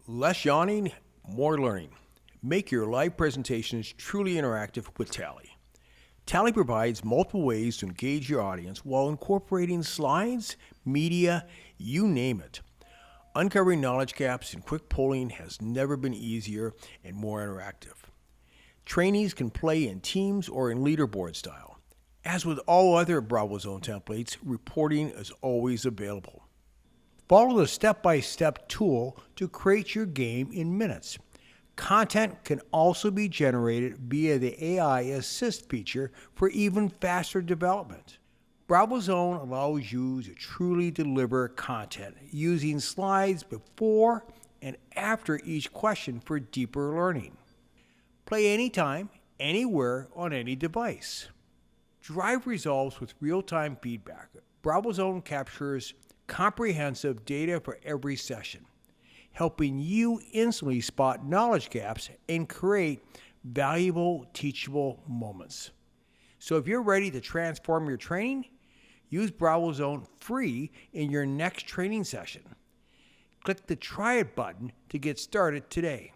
Less yawning, more learning. Make your live presentations truly interactive with TALLY. TALLY provides multiple ways to engage your audience while incorporating slides, media, you name it. Uncovering knowledge gaps and quick polling has never been easier and more interactive. Trainees can play in teams or in leaderboard style. As with all other Bravo Zone templates, reporting is always available. Follow the step-by-step tool to create your game in minutes. Content can also be generated via the AI Assist feature for even faster development. Bravo Zone allows you to truly deliver content using slides before and after each question for deeper learning. Play anytime, anywhere, on any device. Drive results with real-time feedback. Bravo Zone captures comprehensive data for every session, helping you instantly spot knowledge gaps and create valuable, teachable moments. So if you're ready to transform your training, use Bravo Zone free in your next training session. Click the Try It button to get started today.